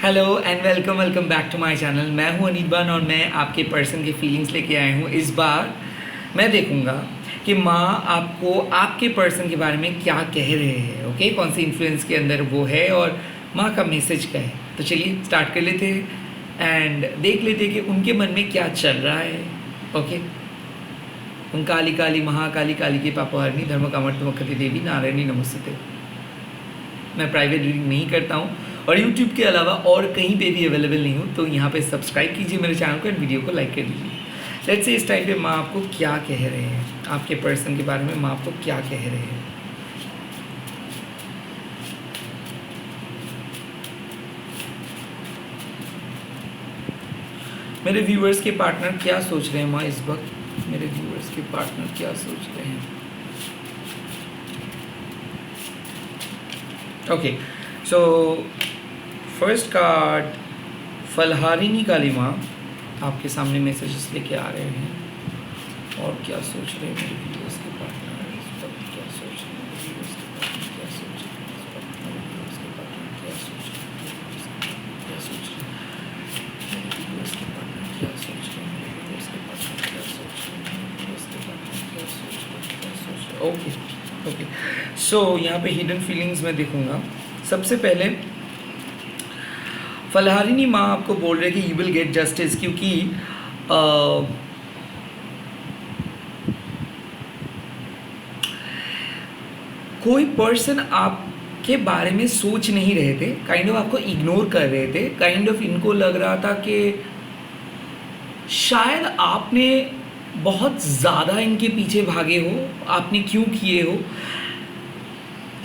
Hello and welcome back to my channel. मैं हूं अनिर्बान और मैं आपके पर्सन की फीलिंग्स लेके आया हूं। इस बार मैं देखूंगा कि माँ आपको आपके पर्सन के बारे में क्या कह रहे हैं। ओके, कौन सी इन्फ्लुएंस के अंदर वो है और माँ का मैसेज क्या है। तो चलिए स्टार्ट कर लेते हैं एंड देख लेते हैं कि उनके मन में क्या चल रहा है। ओके, ओम काली काली महाकाली काली के पापहारिणी धर्म कामर्थमकति देवी नारायणी नमस्ते। मैं प्राइवेट रीडिंग नहीं करता हूँ और यूट्यूब के अलावा और कहीं पे भी अवेलेबल नहीं हूँ, तो यहाँ पे सब्सक्राइब कीजिए मेरे चैनल को एंड वीडियो को लाइक कर दीजिए। लेट्स से इस टाइम पे माँ आपको क्या कह रहे हैं, आपके पर्सन के बारे में माँ आपको क्या कह रहे हैं। मेरे व्यूअर्स के पार्टनर क्या सोच रहे हैं माँ इस वक्त, मेरे व्यूअर्स के पार्टनर क्या सोच रहे हैं। ओके, सो फर्स्ट कार्ड फलहारिनी काली माँ आपके सामने मैसेजेस लेके आ रहे हैं और क्या सोच रहे हैं मेरे व्यूअर्स के पार्टनर इस वक्त, क्या सोच रहे हैं मेरे व्यूअर्स के पार्टनर, क्या सोच रहे हैं इस वक्त, मेरे व्यूअर्स के पार्टनर क्या सोच रहे हैं, क्या सोच रहे हैं मेरे व्यूअर्स के पार्टनर, क्या सोच रहे हैं मेरे व्यूअर्स के पार्टनर, क्या सोच रहे हैं मेरे व्यूअर्स के पार्टनर, क्या सोच रहे हैं, क्या सोच रहे हैं। ओके ओके, सो यहाँ पे हिडन फीलिंग्स मैं देखूँगा। सबसे पहले फलहारिनी माँ आपको बोल रहे कि यू विल गेट जस्टिस, क्योंकि कोई पर्सन आपके बारे में सोच नहीं रहे थे, काइंड ऑफ आपको इग्नोर कर रहे थे। काइंड ऑफ इनको लग रहा था कि शायद आपने बहुत ज़्यादा इनके पीछे भागे हो, आपने क्यों किए हो।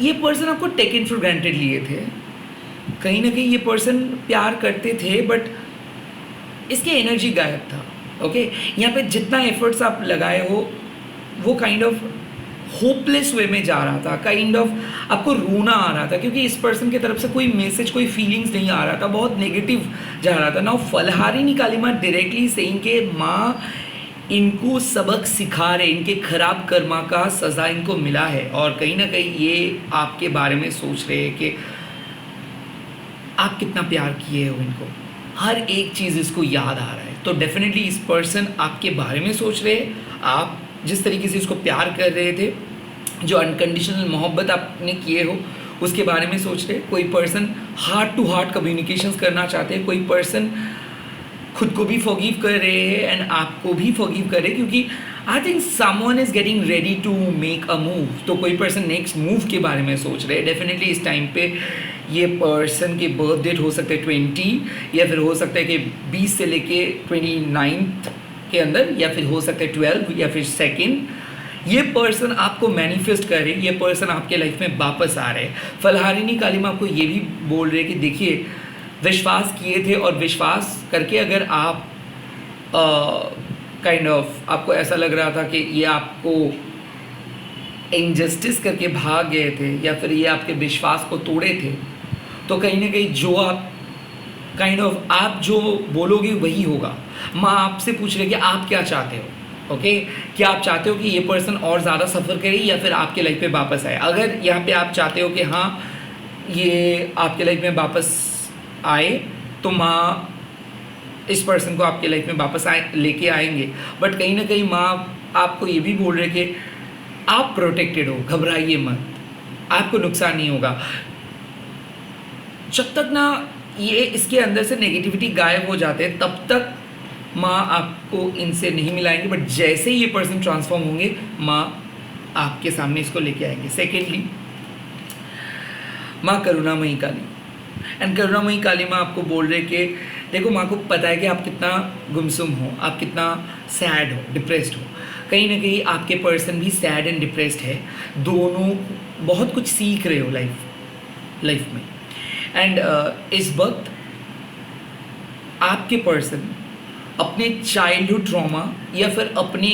ये पर्सन आपको टेकन फॉर ग्रांटेड लिए थे। कहीं ना कहीं ये पर्सन प्यार करते थे बट इसके एनर्जी गायब था। ओके, यहाँ पे जितना एफर्ट्स आप लगाए हो वो काइंड ऑफ होपलेस वे में जा रहा था। काइंड ऑफ आपको रोना आ रहा था क्योंकि इस पर्सन की तरफ से कोई मैसेज, कोई फीलिंग्स नहीं आ रहा था, बहुत नेगेटिव जा रहा था। नाउ फलहारिनी काली माँ डायरेक्टली सेइंग के माँ इनको सबक सिखा रहे, इनके खराब कर्मा का सज़ा इनको मिला है और कहीं ना कहीं ये आपके बारे में सोच रहे हैं कि आप कितना प्यार किए हो इनको, हर एक चीज़ इसको याद आ रहा है। तो डेफिनेटली इस पर्सन आपके बारे में सोच रहे हैं, आप जिस तरीके से इसको प्यार कर रहे थे, जो अनकंडीशनल मोहब्बत आपने किए हो उसके बारे में सोच रहे हैं। कोई person heart to heart communications करना चाहते हैं, कोई पर्सन खुद को भी फॉरगिव कर रहे हैं एंड आपको भी फॉरगिव कर रहे हैं, क्योंकि I think someone is getting ready to make a move. तो कोई पर्सन नेक्स्ट मूव के बारे में सोच रहे हैं। डेफिनेटली इस टाइम पे ये पर्सन के बर्थ डेट हो सकते हैं 20 या फिर हो सकता है कि 20 से लेके 29 के अंदर, या फिर हो सकता है 12 या फिर 2। ये पर्सन आपको मैनिफेस्ट कर रहे हैं, ये पर्सन आपके लाइफ में वापस आ रहे हैं। फलहारिनी काली माँ आपको ये भी बोल रहे हैं कि देखिए, विश्वास किए थे और विश्वास करके अगर आप काइंड ऑफ आपको ऐसा लग रहा था कि ये आपको इनजस्टिस करके भाग गए थे या फिर ये आपके विश्वास को तोड़े थे, तो कहीं ना कहीं जो आप काइंड ऑफ आप जो बोलोगे वही होगा। माँ आपसे पूछ रहे कि आप क्या चाहते हो। ओके, क्या आप चाहते हो कि ये पर्सन और ज़्यादा सफ़र करे या फिर आपके लाइफ में वापस आए। अगर यहाँ पे आप चाहते हो कि हाँ ये आपके लाइफ में वापस आए, तो माँ इस पर्सन को आपके लाइफ में वापस लेके आएंगे। बट कहीं ना कहीं माँ आपको ये भी बोल रहे कि आप प्रोटेक्टेड हो, घबराइए मत, आपको नुकसान नहीं होगा। जब तक ना ये इसके अंदर से नेगेटिविटी गायब हो जाते हैं तब तक माँ आपको इनसे नहीं मिलाएंगे, बट जैसे ही ये पर्सन ट्रांसफॉर्म होंगे माँ आपके सामने इसको लेके आएंगे। सेकेंडली, माँ करुणामयी काली एंड करुणामयी काली माँ आपको बोल रहे कि देखो, माँ को पता है कि आप कितना गुमसुम हो, आप कितना सैड हो, डिप्रेस्ड हो। कहीं ना कहीं आपके पर्सन भी सैड एंड डिप्रेस्ड है। दोनों बहुत कुछ सीख रहे हो लाइफ में एंड इस वक्त आपके पर्सन अपने चाइल्डहुड ट्रॉमा या फिर अपने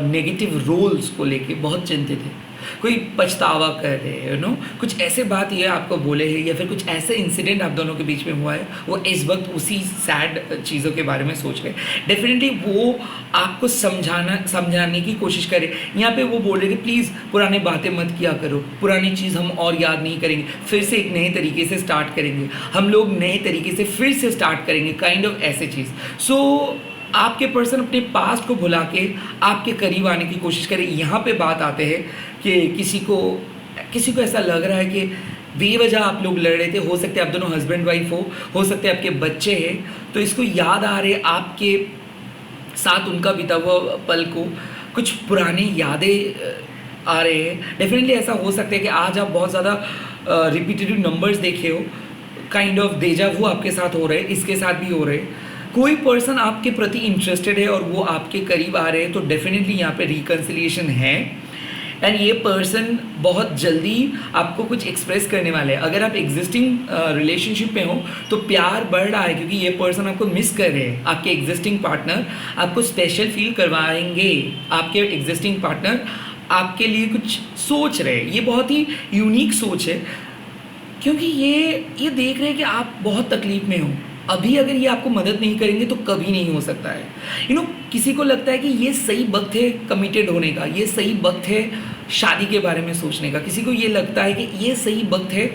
नेगेटिव रोल्स को लेके बहुत चिंतित है। कोई पछतावा कर रहे हैं, कुछ ऐसे बात ये आपको बोले हैं या फिर कुछ ऐसे इंसिडेंट आप दोनों के बीच में हुआ है, वो इस वक्त उसी सैड चीज़ों के बारे में सोच रहे हैं। डेफिनेटली वो आपको समझाने की कोशिश करें। यहाँ पे वो बोल रहे कि प्लीज़ पुरानी बातें मत किया करो, पुरानी चीज़ हम और याद नहीं करेंगे, फिर से एक नए तरीके से स्टार्ट करेंगे, हम लोग नए तरीके से फिर से स्टार्ट करेंगे, काइंड ऑफ ऐसे चीज़। सो आपके पर्सन अपने पास्ट को भुला के आपके करीब आने की कोशिश करें। यहाँ पे बात आते हैं कि किसी को ऐसा लग रहा है कि बेवजह आप लोग लड़ रहे थे, हो सकते हैं आप दोनों हस्बैंड वाइफ हो सकते हैं आपके बच्चे हैं, तो इसको याद आ रहे आपके साथ उनका बीता हुआ पल को, कुछ पुरानी यादें आ रहे हैं। डेफिनेटली ऐसा हो सकता है कि आज आप बहुत ज़्यादा रिपीटेटिव नंबर्स देखे हो, काइंड ऑफ डेजा वू आपके साथ हो रहे हैं, इसके साथ भी हो रहे हैं। कोई पर्सन आपके प्रति इंटरेस्टेड है और वो आपके करीब आ रहे हैं, तो डेफिनेटली यहाँ पे रिकन्सिलिएशन है। एंड ये पर्सन बहुत जल्दी आपको कुछ एक्सप्रेस करने वाले हैं। अगर आप एग्जिस्टिंग रिलेशनशिप में हो तो प्यार बढ़ रहा है, क्योंकि ये पर्सन आपको मिस कर रहे हैं। आपके एग्जिस्टिंग पार्टनर आपको स्पेशल फील करवाएंगे, आपके एग्जिस्टिंग पार्टनर आपके लिए कुछ सोच रहे हैं। ये बहुत ही यूनिक सोच है, क्योंकि ये देख रहे हैं कि आप बहुत तकलीफ में हो। अभी अगर ये आपको मदद नहीं करेंगे तो कभी नहीं हो सकता है। किसी को लगता है कि ये सही वक्त है कमिटेड होने का, ये सही वक्त है शादी के बारे में सोचने का, किसी को ये लगता है कि ये सही वक्त है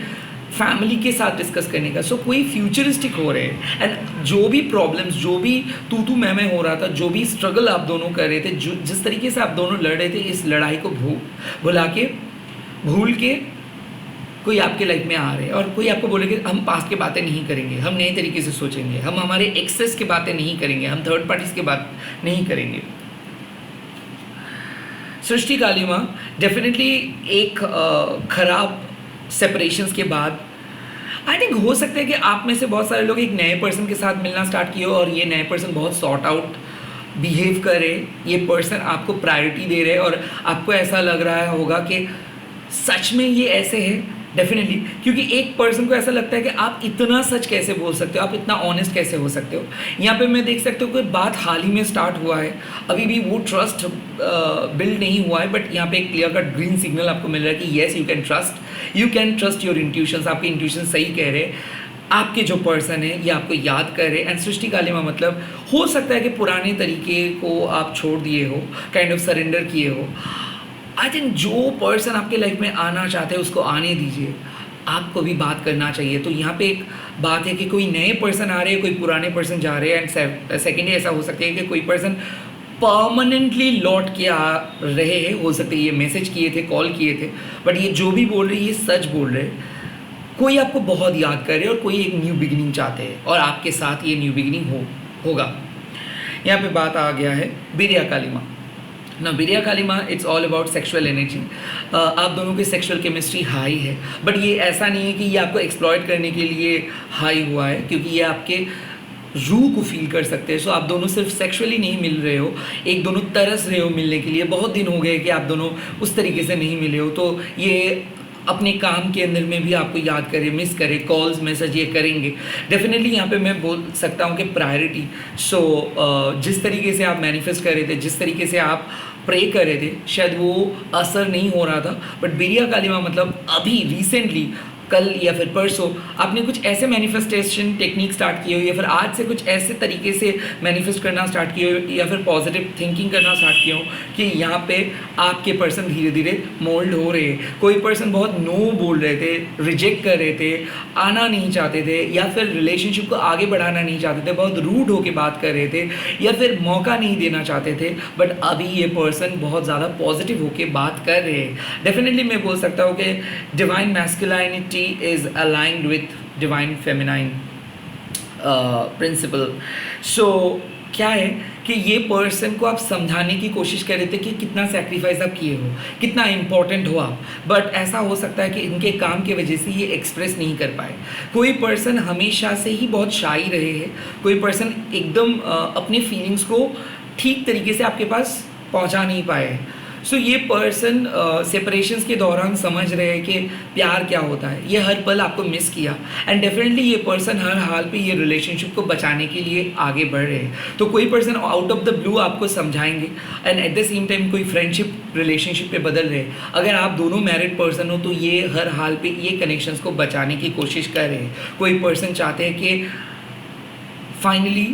फैमिली के साथ डिस्कस करने का। सो कोई फ्यूचरिस्टिक हो रहे हैं। एंड जो भी प्रॉब्लम्स, जो भी तू मैं हो रहा था, जो भी स्ट्रगल आप दोनों कर रहे थे, जिस तरीके से आप दोनों लड़ रहे थे, इस लड़ाई को भूल के कोई आपके लाइफ में आ रहे हैं। और कोई आपको बोले कि हम पास्ट की बातें नहीं करेंगे, हम नए तरीके से सोचेंगे, हम हमारे एक्सेस की बातें नहीं करेंगे, हम थर्ड पार्टीज की बात नहीं करेंगे। सृष्टि काली माँ डेफिनेटली एक खराब सेपरेशंस के बाद आई थिंक हो सकता है कि आप में से बहुत सारे लोग एक नए पर्सन के साथ मिलना स्टार्ट किए और ये नए पर्सन बहुत सॉर्ट आउट बिहेव करे, ये पर्सन आपको प्रायोरिटी दे रहे और आपको ऐसा लग रहा होगा कि सच में ये ऐसे है। डेफिनेटली, क्योंकि एक पर्सन को ऐसा लगता है कि आप इतना सच कैसे बोल सकते हो, आप इतना ऑनेस्ट कैसे हो सकते हो। यहाँ पे मैं देख सकता हूँ कोई बात हाल ही में स्टार्ट हुआ है, अभी भी वो ट्रस्ट बिल्ड नहीं हुआ है, बट यहाँ पे एक क्लियर कट ग्रीन सिग्नल आपको मिल रहा है कि yes you can trust your intuitions. आपके इंट्यूशन सही कह रहे हैं, आपके जो पर्सन है ये आपको याद कर रहे हैं। एंड सृष्टि काली माँ मतलब हो सकता है कि पुराने तरीके को आप छोड़ दिए हो, काइंड ऑफ सरेंडर किए हो। आई थिंक जो पर्सन आपके लाइफ में आना चाहते हैं उसको आने दीजिए, आपको भी बात करना चाहिए। तो यहाँ पे एक बात है कि कोई नए पर्सन आ रहे हैं, कोई पुराने पर्सन जा रहे हैं। एंड सेकेंडली ऐसा हो सकता है कि कोई पर्सन परमानेंटली लौट के आ रहे हैं, हो सकता है ये मैसेज किए थे, कॉल किए थे, बट ये जो भी बोल रहे हैं ये सच बोल रहे हैं। कोई आपको बहुत याद कर रहे हैं और कोई एक न्यू बिगिनिंग चाहते हैं और आपके साथ ये न्यू बिगिनिंग होगा। यहाँ पे बात आ गया है बिरिया काली माँ ना। बिरिया काली माँ it's all about sexual energy. आप दोनों की सेक्सुअल केमिस्ट्री हाई है, बट ये ऐसा नहीं है कि ये आपको एक्सप्लॉइट करने के लिए हाई हुआ है, क्योंकि ये आपके रूह को फील कर सकते हैं। सो आप दोनों सिर्फ सेक्सुअली नहीं मिल रहे हो, एक दोनों तरस रहे हो मिलने के लिए। बहुत दिन हो गए कि आप दोनों उस तरीके से नहीं मिले हो, तो ये अपने काम के अंदर में भी आपको याद करें, मिस करें, कॉल्स मैसेज ये करेंगे। डेफिनेटली यहाँ पे मैं बोल सकता हूँ कि प्रायोरिटी। सो जिस तरीके से आप मैनिफेस्ट कर रहे थे, जिस तरीके से आप प्रे कर रहे थे, शायद वो असर नहीं हो रहा था, बट बिरिया काली माँ मतलब अभी रिसेंटली कल या फिर परसों आपने कुछ ऐसे मैनिफेस्टेशन टेक्निक स्टार्ट की हो, या फिर आज से कुछ ऐसे तरीके से मैनिफेस्ट करना स्टार्ट किए हो, या फिर पॉजिटिव थिंकिंग करना स्टार्ट किए हो कि यहाँ पे आपके पर्सन धीरे धीरे मोल्ड हो रहे हैं। कोई पर्सन बहुत नो बोल रहे थे, रिजेक्ट कर रहे थे, आना नहीं चाहते थे, या फिर रिलेशनशिप को आगे बढ़ाना नहीं चाहते थे, बहुत रूड होकर बात कर रहे थे, या फिर मौका नहीं देना चाहते थे, बट अभी ये पर्सन बहुत ज़्यादा पॉजिटिव होकर बात कर रहे हैं। डेफिनेटली मैं बोल सकता हूँ कि divine masculinity is aligned with divine feminine principle. So क्या है कि ये पर्सन को आप समझाने की कोशिश कर रहे थे कि कितना सेक्रीफाइस आप किए हो, कितना इम्पोर्टेंट हो आप, बट ऐसा हो सकता है कि इनके काम की वजह से ये एक्सप्रेस नहीं कर पाए। कोई पर्सन हमेशा से ही बहुत शाई रहे हैं, कोई पर्सन एकदम अपने फीलिंग्स को ठीक तरीके से आपके पास पहुंचा नहीं पाए। सो ये पर्सन सेपरेशंस के दौरान समझ रहे हैं कि प्यार क्या होता है, ये हर पल आपको मिस किया, एंड डेफिनेटली ये पर्सन हर हाल पे ये रिलेशनशिप को बचाने के लिए आगे बढ़ रहे हैं। तो कोई person out of the blue आपको समझाएंगे, and at the same time कोई फ्रेंडशिप रिलेशनशिप पे बदल रहे हैं। अगर आप दोनों मैरिड पर्सन हो तो ये हर हाल पे ये कनेक्शंस को बचाने की कोशिश कर रहे हैं। कोई पर्सन चाहते हैं कि फाइनली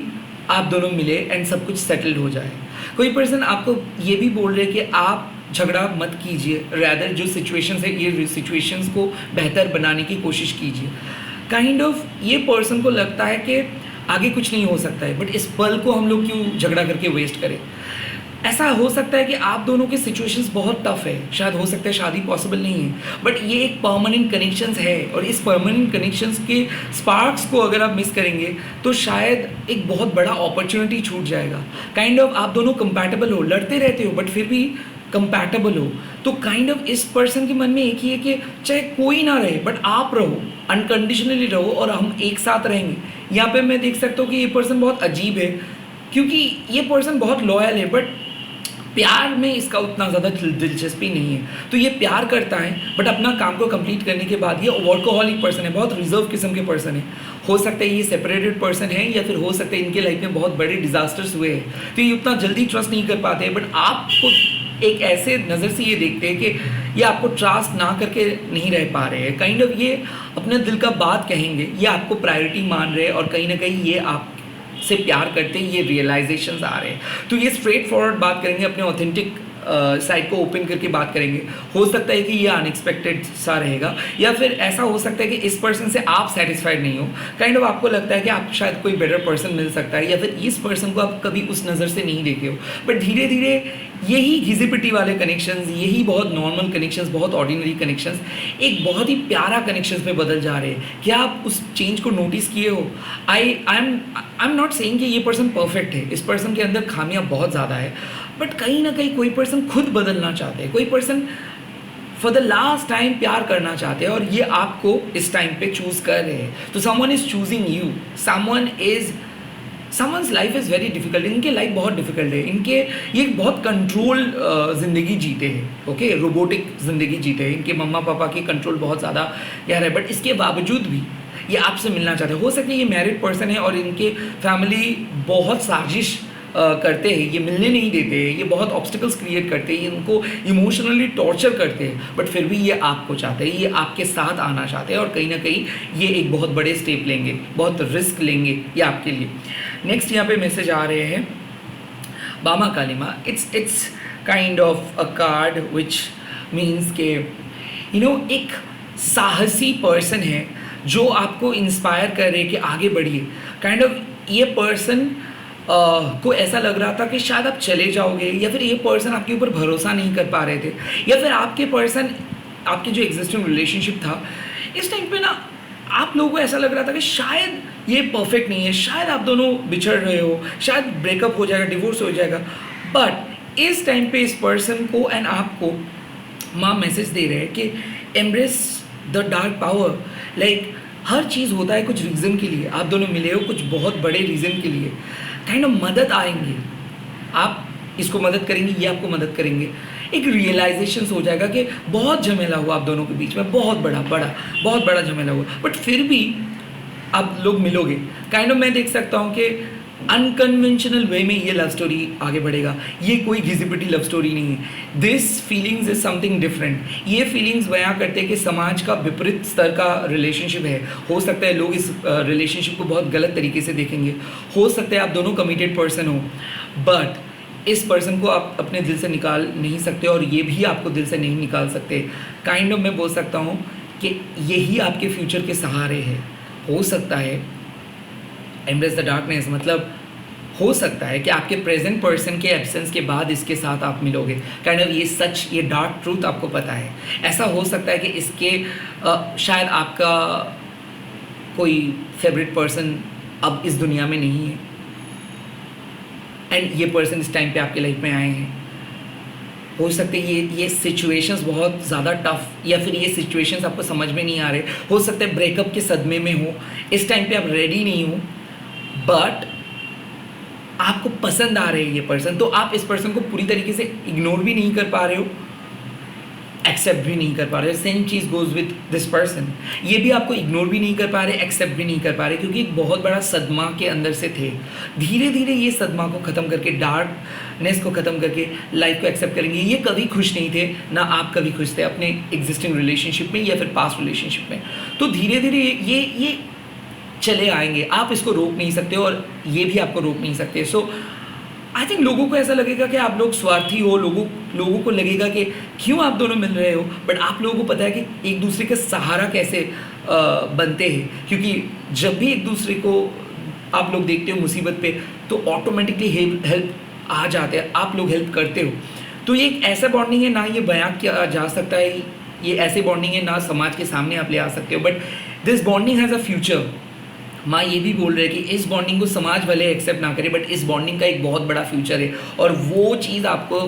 आप दोनों मिले एंड सब कुछ सेटल्ड हो जाए। कोई पर्सन आपको ये भी बोल रहे कि आप झगड़ा मत कीजिए, रैदर जो सिचुएशंस है ये सिचुएशंस को बेहतर बनाने की कोशिश कीजिए। काइंड ऑफ ये पर्सन को लगता है कि आगे कुछ नहीं हो सकता है, बट इस पल को हम लोग क्यों झगड़ा करके वेस्ट करें। ऐसा हो सकता है कि आप दोनों के सिचुएशंस बहुत टफ है, शायद हो सकता है शादी पॉसिबल नहीं है, बट ये एक परमानेंट कनेक्शंस है, और इस परमानेंट कनेक्शंस के स्पार्क्स को अगर आप मिस करेंगे तो शायद एक बहुत बड़ा अपॉर्चुनिटी छूट जाएगा। काइंड ऑफ आप दोनों कंपैटिबल हो, लड़ते रहते हो बट फिर भी कंपैटिबल हो। तो काइंड ऑफ इस पर्सन के मन में एक ही है कि चाहे कोई ना रहे बट आप रहो, अनकंडीशनली रहो और हम एक साथ रहेंगे। यहाँ पे मैं देख सकता हूँ कि ये पर्सन बहुत अजीब है, क्योंकि ये पर्सन बहुत लॉयल है बट प्यार में इसका उतना ज़्यादा दिलचस्पी नहीं है। तो ये प्यार करता है बट अपना काम को कंप्लीट करने के बाद ये वर्कोहॉलिक पर्सन है, बहुत रिजर्व किस्म के पर्सन है। हो सकता है ये सेपरेटेड पर्सन है, या फिर हो सकता है इनके लाइफ में बहुत बड़े डिजास्टर्स हुए हैं, तो ये उतना जल्दी ट्रस्ट नहीं कर पाते हैं। बट आपको एक ऐसे नज़र से ये देखते हैं कि ये आपको ट्रस्ट ना करके नहीं रह पा रहे हैं। काइंड ऑफ ये अपने दिल का बात कहेंगे, ये आपको प्रायोरिटी मान रहे हैं, और कहीं ना कहीं ये आप से प्यार करते हैं, ये रियलाइजेशंस आ रहे हैं। तो ये स्ट्रेट फॉरवर्ड बात करेंगे, अपने ऑथेंटिक साइड को ओपन करके बात करेंगे। हो सकता है कि ये अनएक्सपेक्टेड सा रहेगा, या फिर ऐसा हो सकता है कि इस पर्सन से आप सेटिस्फाइड नहीं हो। काइंड ऑफ आपको लगता है कि आप शायद कोई बेटर पर्सन मिल सकता है, या फिर इस पर्सन को आप कभी उस नज़र से नहीं देखे हो। बट धीरे धीरे यही घिसी-पिटी वाले कनेक्शंस, यही बहुत नॉर्मल कनेक्शंस, बहुत ऑर्डिनरी कनेक्शंस एक बहुत ही प्यारा कनेक्शंस में बदल जा रहे हैं। क्या आप उस चेंज को नोटिस किए हो? आई एम नॉट सेइंग कि ये पर्सन परफेक्ट है, इस पर्सन के अंदर खामियां बहुत ज़्यादा है, बट कहीं ना कहीं कोई पर्सन खुद बदलना चाहते हैं, कोई person for the last time प्यार करना चाहते हैं, और ये आपको इस टाइम पे चूज़ कर रहे हैं। तो someone is choosing you, someone's life is very difficult. इनके लाइफ बहुत डिफिकल्ट है, इनके ये बहुत कंट्रोल ज़िंदगी जीते हैं, ओके, रोबोटिक ज़िंदगी जीते हैं। इनके मम्मा पापा की कंट्रोल बहुत ज़्यादा यार है, बट इसके बावजूद भी ये आपसे मिलना चाहते हैं। हो सकता है ये मैरिड पर्सन है और इनके फैमिली बहुत साजिश करते हैं, ये मिलने नहीं देते, ये बहुत ऑब्स्टिकल्स क्रिएट करते हैं, ये उनको इमोशनली टॉर्चर करते हैं, बट फिर भी ये आपको चाहते हैं, ये आपके साथ आना चाहते हैं, और कहीं ना कहीं ये एक बहुत बड़े स्टेप लेंगे, बहुत रिस्क लेंगे ये आपके लिए। नेक्स्ट यहाँ पे मैसेज आ रहे हैं बामा कालिमा। It's kind of a card which means के एक साहसी पर्सन है जो आपको इंस्पायर कर रहे कि आगे बढ़िए। काइंड ऑफ ये पर्सन को ऐसा लग रहा था कि शायद आप चले जाओगे, या फिर ये पर्सन आपके ऊपर भरोसा नहीं कर पा रहे थे, या फिर आपके पर्सन, आपके जो एग्जिस्टिंग रिलेशनशिप था इस टाइम पे ना आप लोगों को ऐसा लग रहा था कि शायद ये परफेक्ट नहीं है, शायद आप दोनों बिछड़ रहे हो, शायद ब्रेकअप हो जाएगा, डिवोर्स हो जाएगा। बट इस टाइम पे इस पर्सन को एंड आपको माँ मैसेज दे रहे हैं कि embrace the dark power. Like हर चीज़ होता है कुछ रीज़न के लिए, आप दोनों मिले हो कुछ बहुत बड़े रीज़न के लिए। काइंड ऑफ मदद आएंगे, आप इसको मदद करेंगे, ये आपको मदद करेंगे। एक रियलाइजेशन हो जाएगा कि बहुत झमेला हुआ आप दोनों के बीच में, बहुत बड़ा झमेला हुआ, बट फिर भी आप लोग मिलोगे। काइंड ऑफ मैं देख सकता हूँ कि अनकन्वेंशनल वे में ये लव स्टोरी आगे बढ़ेगा। ये कोई घिसी-पिटी लव स्टोरी नहीं है। This feelings is something different. ये फीलिंग्स बयां करते हैं कि समाज का विपरीत स्तर का रिलेशनशिप है। हो सकता है लोग इस रिलेशनशिप को बहुत गलत तरीके से देखेंगे, हो सकता है आप दोनों कमिटेड पर्सन हो, बट इस पर्सन को आप अपने दिल से निकाल नहीं सकते, और ये भी आपको दिल से नहीं निकाल सकते। काइंड ऑफ मैं बोल सकता हूँ कि यही आपके फ्यूचर के सहारे है। हो सकता है एम्ब्रेस द डार्कनेस, मतलब हो सकता है कि आपके प्रेजेंट पर्सन के एब्सेंस के बाद इसके साथ आप मिलोगे। काइंड ऑफ ये सच, ये डार्क ट्रूथ आपको पता है। ऐसा हो सकता है कि इसके शायद आपका कोई फेवरेट पर्सन अब इस दुनिया में नहीं है, एंड ये पर्सन इस टाइम पे आपके लाइफ में आए हैं। हो सकता है ये सिचुएशंस बहुत ज़्यादा टफ, या फिर ये सिचुएशंस आपको समझ में नहीं आ रहे। हो सकता है ब्रेकअप के सदमे में हो, इस टाइम पे आप रेडी नहीं हो, बट आपको पसंद आ रहे हैं ये पर्सन, तो आप इस पर्सन को पूरी तरीके से इग्नोर भी नहीं कर पा रहे हो, एक्सेप्ट भी नहीं कर पा रहे हो। Same cheese goes with this person, ये भी आपको इग्नोर भी नहीं कर पा रहे, एक्सेप्ट भी नहीं कर पा रहे, क्योंकि एक बहुत बड़ा सदमा के अंदर से थे। धीरे धीरे ये सदमा को ख़त्म करके, डार्कनेस को ख़त्म करके लाइफ को एक्सेप्ट करेंगे। ये कभी खुश नहीं थे, ना आप कभी खुश थे अपने एग्जिस्टिंग रिलेशनशिप में या फिर पास्ट रिलेशनशिप में। तो धीरे धीरे ये चले आएंगे, आप इसको रोक नहीं सकते और ये भी आपको रोक नहीं सकते। सो आई थिंक लोगों को ऐसा लगेगा कि आप लोग स्वार्थी हो, लोगों को लगेगा कि क्यों आप दोनों मिल रहे हो, बट आप लोगों को पता है कि एक दूसरे का सहारा कैसे बनते हैं, क्योंकि जब भी एक दूसरे को आप लोग देखते हो मुसीबत पे तो ऑटोमेटिकली हेल्प आ जाते हैं, आप लोग हेल्प करते हो। तो ये एक ऐसा बॉन्डिंग है, ना ये बयां किया जा सकता है, ये ऐसे बॉन्डिंग है ना समाज के सामने आप ले आ सकते हो, but this bonding has a future. माँ ये भी बोल रहे हैं कि इस बॉन्डिंग को समाज भले एक्सेप्ट ना करे, बट इस बॉन्डिंग का एक बहुत बड़ा फ्यूचर है, और वो चीज़ आपको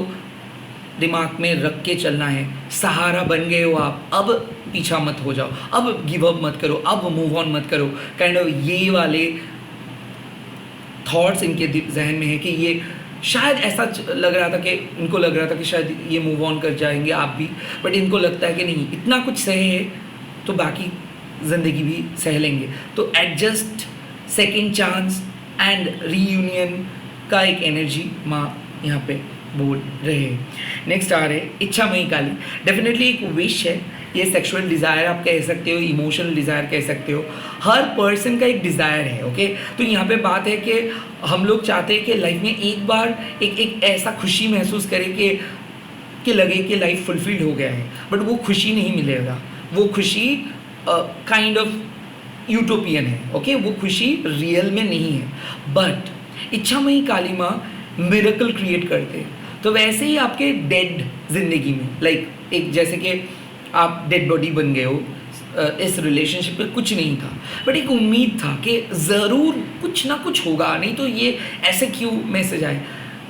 दिमाग में रख के चलना है। सहारा बन गए हो आप, अब पीछा मत हो जाओ, अब गिव अप मत करो, अब मूव ऑन मत करो। काइंड ऑफ ये वाले थॉट्स इनके जहन में है कि ये शायद ऐसा लग रहा था कि इनको लग रहा था कि शायद ये मूव ऑन कर जाएंगे आप भी, बट इनको लगता है कि नहीं, इतना कुछ सहे है तो बाकी ज़िंदगी भी सह लेंगे। तो adjust, second chance and reunion का एक एनर्जी माँ यहाँ पे बोल रहे हैं। नेक्स्ट आ रहे इच्छामयी काली। डेफिनेटली एक विश है, ये सेक्सुअल डिज़ायर आप कह सकते हो, इमोशनल डिज़ायर कह सकते हो, हर पर्सन का एक डिज़ायर है। ओके, तो यहाँ पे बात है कि हम लोग चाहते हैं कि लाइफ में एक बार एक ऐसा खुशी महसूस करें कि लगे कि लाइफ फुलफिल्ड हो गया है, बट वो खुशी नहीं मिलेगा, वो खुशी काइंड ऑफ यूटोपियन है। ओके, वो खुशी रियल में नहीं है, बट इच्छामयी काली माँ मिरेकल क्रिएट करते हैं। तो वैसे ही आपके डेड जिंदगी में, लाइक एक जैसे कि आप डेड बॉडी बन गए हो, इस रिलेशनशिप में कुछ नहीं था, बट एक उम्मीद था कि ज़रूर कुछ ना कुछ होगा, नहीं तो ये ऐसे क्यों मैसेज आए।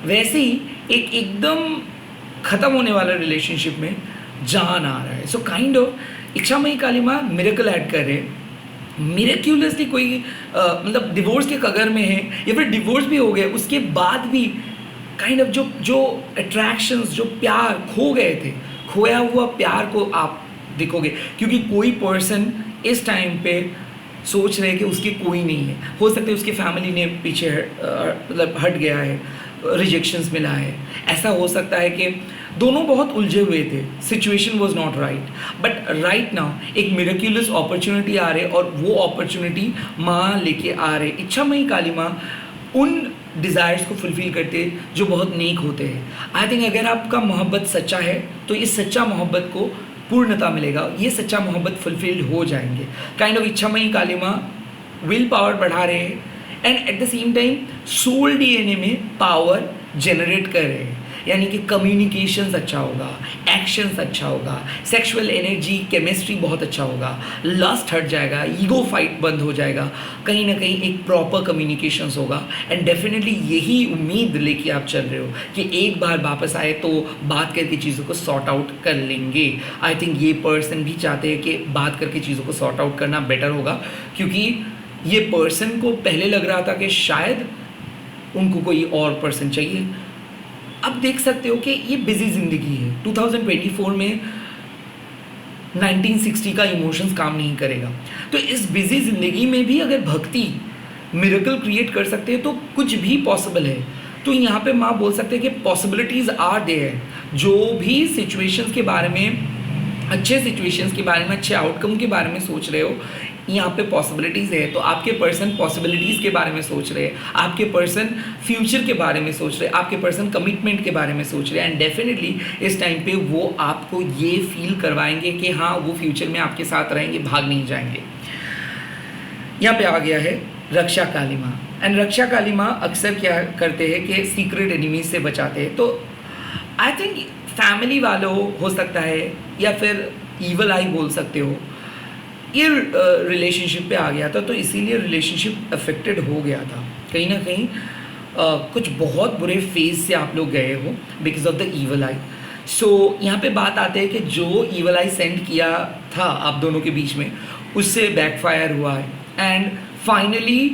वैसे ही एक एकदम ख़त्म होने वाला रिलेशनशिप में जान आ रहा है। सो काइंड ऑफ इच्छामयी काली माँ मिरेकल ऐड कर रहे हैं। मिरेक्युलसली कोई मतलब डिवोर्स के कगर में है या फिर डिवोर्स भी हो गए, उसके बाद भी काइंड ऑफ जो अट्रैक्शंस, जो प्यार खो गए थे, खोया हुआ प्यार को आप देखोगे, क्योंकि कोई पर्सन इस टाइम पे सोच रहे कि उसके कोई नहीं है। हो सकता है उसकी फैमिली ने पीछे मतलब हट गया है, रिजेक्शंस मिला है, ऐसा हो सकता है कि दोनों बहुत उलझे हुए थे, situation was not right, but right now एक मिरेक्युलस अपॉर्चुनिटी आ रहे और वो अपॉर्चुनिटी माँ लेके आ रहे। इच्छामयी काली माँ उन डिज़ायर्स को फुलफ़िल करते जो बहुत नेक होते हैं। आई थिंक अगर आपका मोहब्बत सच्चा है तो इस सच्चा मोहब्बत को पूर्णता मिलेगा, ये सच्चा मोहब्बत फुलफिल हो जाएंगे। काइंड ऑफ इच्छामयी काली माँ विल पावर बढ़ा रहे हैं and at the same time soul DNA में पावर जनरेट कर रहे हैं, यानी कि कम्युनिकेशंस अच्छा होगा, एक्शंस अच्छा होगा, सेक्सुअल एनर्जी केमिस्ट्री बहुत अच्छा होगा, लस्ट हट जाएगा, ईगो फाइट बंद हो जाएगा, कहीं ना कहीं एक प्रॉपर कम्युनिकेशंस होगा। एंड डेफिनेटली यही उम्मीद लेके आप चल रहे हो कि एक बार वापस आए तो बात करके चीज़ों को सॉर्ट आउट कर लेंगे। आई थिंक ये पर्सन भी चाहते हैं कि बात करके चीज़ों को सॉर्ट आउट करना बेटर होगा, क्योंकि ये पर्सन को पहले लग रहा था कि शायद उनको कोई और पर्सन चाहिए। अब देख सकते हो कि ये बिजी ज़िंदगी है, 2024 में 1960 का इमोशंस काम नहीं करेगा। तो इस बिजी ज़िंदगी में भी अगर भक्ति मिरेकल क्रिएट कर सकते हैं तो कुछ भी पॉसिबल है। तो यहाँ पे माँ बोल सकते हैं कि पॉसिबिलिटीज़ आर देयर। जो भी सिचुएशंस के बारे में, अच्छे सिचुएशंस के बारे में, अच्छे आउटकम के बारे में सोच रहे हो, यहाँ पे पॉसिबिलिटीज़ है। तो आपके पर्सन पॉसिबिलिटीज़ के बारे में सोच रहे हैं, आपके पर्सन फ्यूचर के बारे में सोच रहे हैं, आपके पर्सन कमिटमेंट के बारे में सोच रहे हैं। एंड डेफिनेटली इस टाइम पे वो आपको ये फील करवाएंगे कि हाँ वो फ्यूचर में आपके साथ रहेंगे, भाग नहीं जाएंगे। यहाँ पे आ गया है रक्षा काली माँ। एंड रक्षा काली माँ अक्सर क्या करते हैं कि सीक्रेट एनिमीज से बचाते हैं। तो आई थिंक फैमिली वालों हो सकता है या फिर ईवल आई बोल सकते हो, ये रिलेशनशिप पे आ गया था, तो इसीलिए रिलेशनशिप अफेक्टेड हो गया था। कहीं ना कहीं कुछ बहुत बुरे फेज से आप लोग गए हो because of the evil eye. So यहाँ पे बात आते हैं कि जो ईवल आई सेंड किया था आप दोनों के बीच में, उससे बैकफायर हुआ है। एंड फाइनली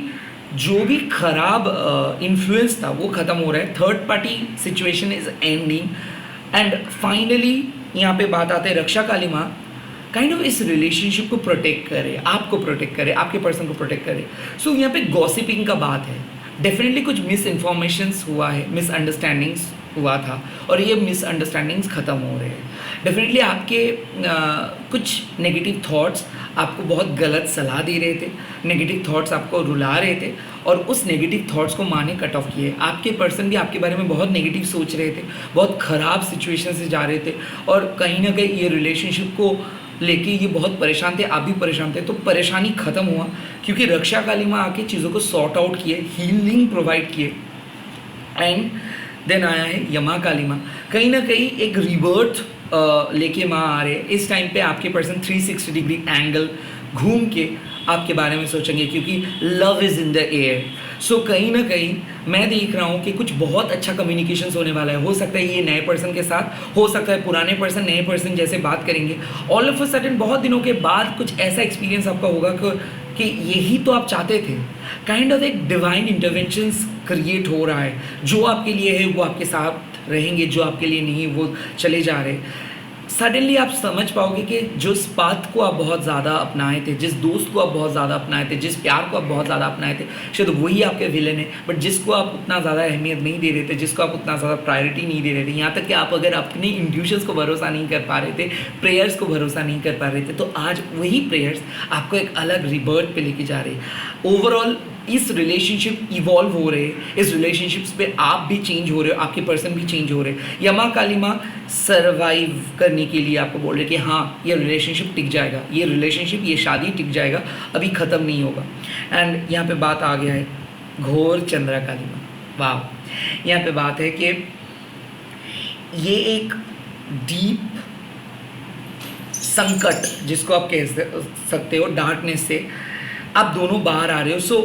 जो भी खराब इन्फ्लुएंस था वो ख़त्म हो रहा है, third party situation is ending and finally यहाँ पे बात आते हैं रक्षा काली माँ काइंड ऑफ इस रिलेशनशिप को प्रोटेक्ट करे, आपको प्रोटेक्ट करे, आपके पर्सन को प्रोटेक्ट करे। सो यहाँ पे गॉसिपिंग का बात है, डेफिनेटली कुछ मिस इन्फॉर्मेशंस हुआ है, मिसअंडरस्टैंडिंग्स हुआ था और ये मिसअंडरस्टैंडिंग्स ख़त्म हो रहे हैं। डेफिनेटली आपके कुछ नेगेटिव थॉट्स आपको बहुत गलत सलाह दे रहे थे, नेगेटिव थॉट्स आपको रुला रहे थे और उस नेगेटिव थॉट्स को माँ ने कट ऑफ किए। आपके पर्सन भी आपके बारे में बहुत नेगेटिव सोच रहे थे, बहुत ख़राब सिचुएशन से जा रहे थे और कहीं ना कहीं ये रिलेशनशिप को लेके ये बहुत परेशान थे, आप भी परेशान थे। तो परेशानी ख़त्म हुआ क्योंकि रक्षा काली माँ आके चीज़ों को सॉर्ट आउट किए, हीलिंग प्रोवाइड किए एंड देन आया है यमा काली माँ। कहीं ना कहीं एक रिबर्थ लेके माँ आ रहे हैं। इस टाइम पे आपके पर्सन 360 डिग्री एंगल घूम के आपके बारे में सोचेंगे क्योंकि love is in the air. So कहीं ना कहीं मैं देख रहा हूँ कि कुछ बहुत अच्छा कम्युनिकेशन होने वाला है। हो सकता है ये नए पर्सन के साथ, हो सकता है पुराने पर्सन नए पर्सन जैसे बात करेंगे। ऑल ऑफ अ सडन बहुत दिनों के बाद कुछ ऐसा एक्सपीरियंस आपका होगा कि यही तो आप चाहते थे। काइंड ऑफ एक डिवाइन इंटरवेंशंस क्रिएट हो रहा है, जो आपके लिए है वो आपके साथ रहेंगे, जो आपके लिए नहीं वो चले जा रहे। सडनली आप समझ पाओगे कि जिस बात को आप बहुत ज़्यादा अपनाए थे, जिस दोस्त को आप बहुत ज़्यादा अपनाए थे, जिस प्यार को आप बहुत ज़्यादा अपनाए थे, शायद वही आपके विलन है। बट जिसको आप उतना ज़्यादा अहमियत नहीं दे रहे थे, जिसको आप उतना ज़्यादा प्रायोरिटी नहीं दे रहे थे, यहाँ तक कि आप अगर अपने इंट्यूशंस को भरोसा नहीं कर पा रहे थे, प्रेयर्स को भरोसा नहीं कर पा रहे थे, तो आज वही प्रेयर्स आपको एक अलग रिबर्थ पे लेके जा रहे हैं। ओवरऑल इस रिलेशनशिप इवॉल्व हो रहे हैं, इस रिलेशनशिप्स पे आप भी चेंज हो रहे हो, आपके पर्सन भी चेंज हो रहे हैं। यमा काली माँ सर्वाइव करने के लिए आपको बोल रहे कि हाँ ये रिलेशनशिप टिक जाएगा, ये रिलेशनशिप, ये शादी टिक जाएगा, अभी ख़त्म नहीं होगा। एंड यहाँ पे बात आ गया है घोर चंद्रा काली माँ। वाह, यहाँ पे बात है कि ये एक डीप संकट जिसको आप कह सकते हो, डार्कनेस से आप दोनों बाहर आ रहे हो। सो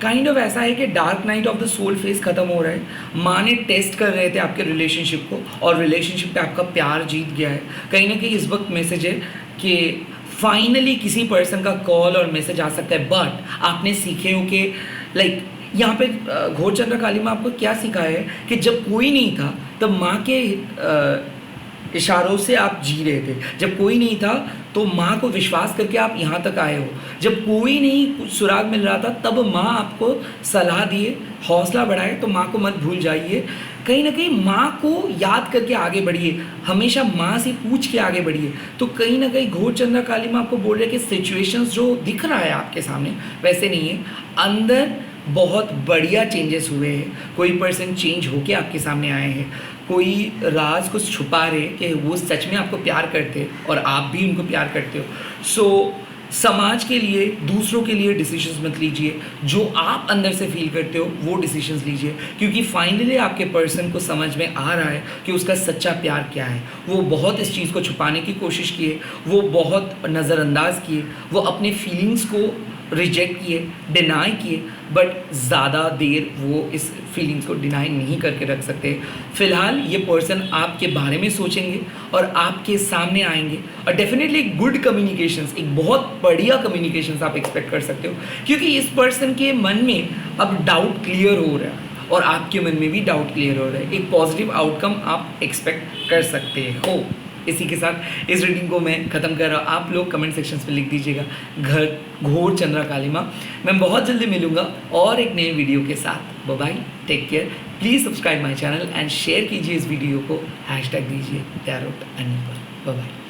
काइंड ऑफ ऐसा है कि dark night of the soul phase ख़त्म हो रहा है। माँ ने टेस्ट कर रहे थे आपके रिलेशनशिप को और रिलेशनशिप पे आपका प्यार जीत गया है। कहीं ना कहीं इस वक्त मैसेज है कि फाइनली किसी पर्सन का कॉल और मैसेज आ सकता है। बट आपने सीखे हो कि लाइक यहाँ पे घोर चंद्र काली माँ आपको क्या सिखाया है कि जब कोई नहीं था तब माँ के इशारों से आप जी रहे थे, जब कोई नहीं था तो माँ को विश्वास करके आप यहाँ तक आए हो, जब कोई नहीं कुछ सुराग मिल रहा था तब माँ आपको सलाह दिए, हौसला बढ़ाए। तो माँ को मत भूल जाइए, कहीं ना कहीं माँ को याद करके आगे बढ़िए, हमेशा माँ से पूछ के आगे बढ़िए। तो कहीं ना कहीं घोर चंद्रा काली माँ आपको बोल रहे कि सिचुएशंस जो दिख रहा है आपके सामने वैसे नहीं है, अंदर बहुत बढ़िया चेंजेस हुए हैं। कोई पर्सन चेंज होके आपके सामने आए हैं, कोई राज कुछ छुपा रहे कि वो सच में आपको प्यार करते हैं और आप भी उनको प्यार करते हो। सो समाज के लिए, दूसरों के लिए डिसीजंस मत लीजिए, जो आप अंदर से फील करते हो वो डिसीजंस लीजिए, क्योंकि फाइनली आपके पर्सन को समझ में आ रहा है कि उसका सच्चा प्यार क्या है। वो बहुत इस चीज़ को छुपाने की कोशिश किए, वो बहुत नज़रअंदाज किए, वो अपने फीलिंग्स को रिजेक्ट किए, डिनाई किए, बट ज़्यादा देर वो इस फीलिंग्स को डिनाई नहीं करके रख सकते। फ़िलहाल ये पर्सन आपके बारे में सोचेंगे और आपके सामने आएंगे और डेफिनेटली एक गुड कम्युनिकेशंस, एक बहुत बढ़िया कम्युनिकेशंस आप एक्सपेक्ट कर सकते हो, क्योंकि इस पर्सन के मन में अब डाउट क्लियर हो रहा है और आपके मन में भी डाउट क्लियर हो रहा है। एक पॉजिटिव आउटकम आप एक्सपेक्ट कर सकते हो। इसी के साथ इस रीडिंग को मैं ख़त्म कर रहा हूँ। आप लोग कमेंट सेक्शंस में लिख दीजिएगा घोर चंद्रा काली माँ। मैं बहुत जल्दी मिलूँगा और एक नए वीडियो के साथ। Bye bye, take care, please subscribe my channel and share कीजिए इस वीडियो को, हैशटैग दीजिए टैरोट अनिल पर। Bye bye.